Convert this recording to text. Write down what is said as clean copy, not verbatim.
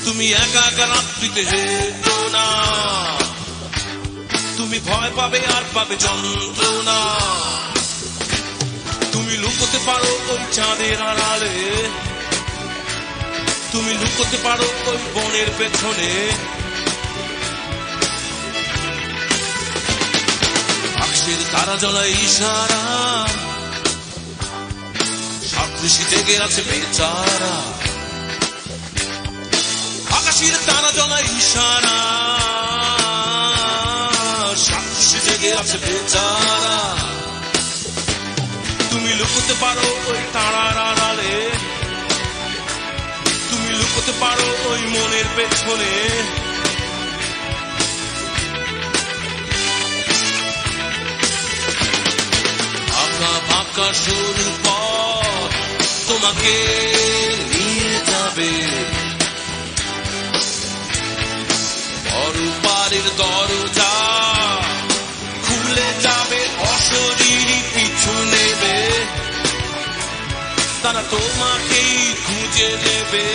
তুমি একা একা রাত্রিতে হেঁটো না, তুমি ভয় পাবে আর পাবে যন্ত্রণা। তুমি লুকোতে পারো ওই চাঁদের আড়ালে, তুমি লুকোতে পারো ওই বনের পেছনে। আকাশের তারা জ্বলায় ইশারা, সাতৃষি জেগে আছে বেচারা। আকাশের তারা জ্বলায় ইশারা, সাতৃষি জেগে আছে বেচারা। তুমি লুকোতে পারো ওই তারার আড়ালে, তুমি লুকোতে পারো ওই মনের পেছনে। আঁকা বাঁকা সরু পথ তোমাকে নিয়ে যাবে, অরূপারের দরজা খুলে যাবে, অশরীরী পিছু নেবে, তারা তোমাকেই খুঁজে নেবে।